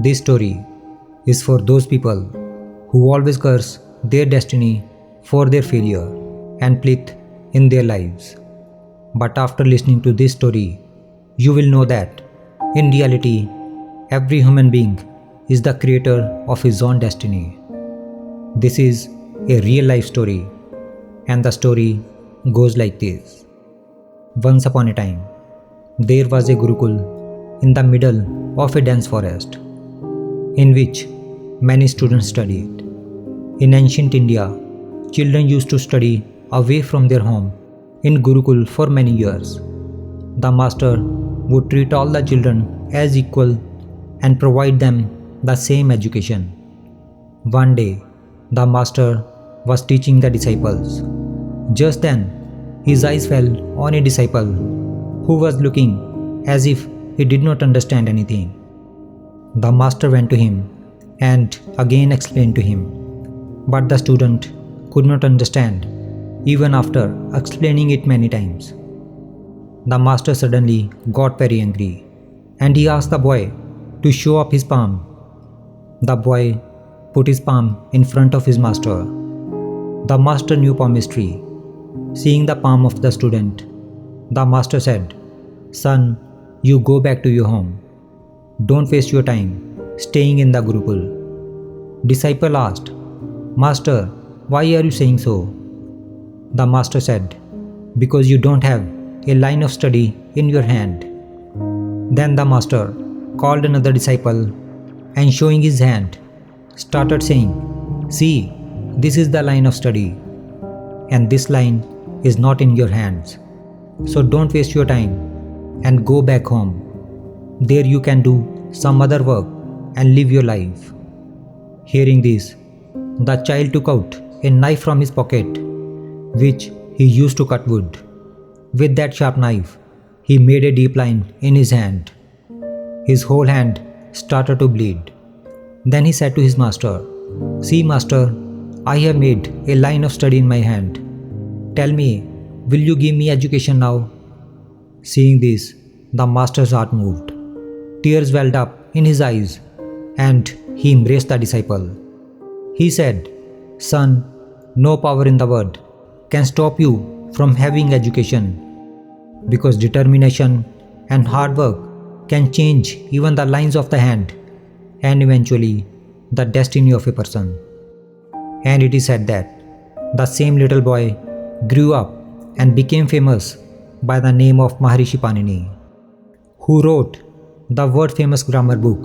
This story is for those people who always curse their destiny for their failure and plight in their lives. But after listening to this story, you will know that in reality, every human being is the creator of his own destiny. This is a real life story, and the story goes like this. Once upon a time, there was a Gurukul in the middle of a dense forest, in which many students studied. In ancient India, children used to study away from their home in Gurukul for many years. The master would treat all the children as equal and provide them the same education. One day, the master was teaching the disciples. Just then, his eyes fell on a disciple who was looking as if he did not understand anything. The master went to him and again explained to him, but the student could not understand even after explaining it many times. The master suddenly got very angry and he asked the boy to show up his palm. The boy put his palm in front of his master. The master knew palmistry. Seeing the palm of the student, the master said, "Son, you go back to your home. Don't waste your time staying in the Gurukul." Disciple asked, "Master, why are you saying so?" The master said, "Because you don't have a line of study in your hand." Then the master called another disciple and showing his hand, started saying, "See, this is the line of study, and this line is not in your hands. So don't waste your time and go back home. There you can do some other work and live your life." Hearing this, the child took out a knife from his pocket, which he used to cut wood. With that sharp knife, he made a deep line in his hand. His whole hand started to bleed. Then he said to his master, "See, master, I have made a line of study in my hand. Tell me, will you give me education now?" Seeing this, the master's heart moved. Tears welled up in his eyes, and he embraced the disciple. He said, "Son, no power in the world can stop you from having education, because determination and hard work can change even the lines of the hand and eventually the destiny of a person." And it is said that the same little boy grew up and became famous by the name of Maharishi Panini, who wrote the world famous grammar book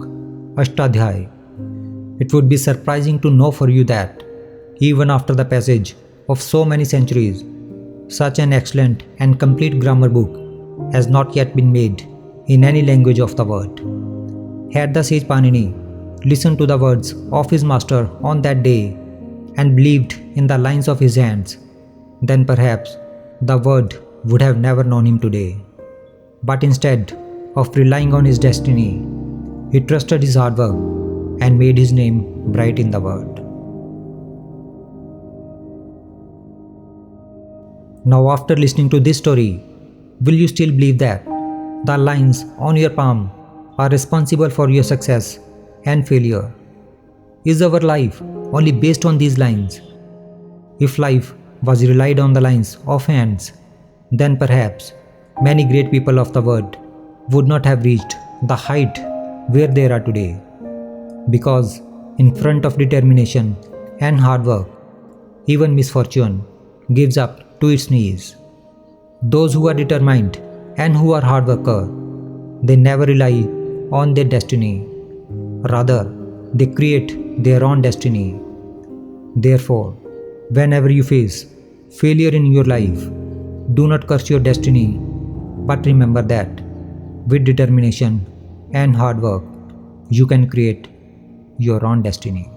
Ashtadhyay. It would be surprising to know for you that even after the passage of so many centuries, such an excellent and complete grammar book has not yet been made in any language of the world. Had the sage Panini listened to the words of his master on that day and believed in the lines of his hands, then perhaps the world would have never known him today. But instead of relying on his destiny, he trusted his hard work and made his name bright in the world. Now, after listening to this story, will you still believe that the lines on your palm are responsible for your success and failure? Is our life only based on these lines? If life was relied on the lines of hands, then perhaps many great people of the world would not have reached the height where they are today. Because in front of determination and hard work, even misfortune gives up to its knees. Those who are determined and who are hard worker, they never rely on their destiny. Rather, they create their own destiny. Therefore, whenever you face failure in your life, do not curse your destiny, but remember that with determination and hard work, you can create your own destiny.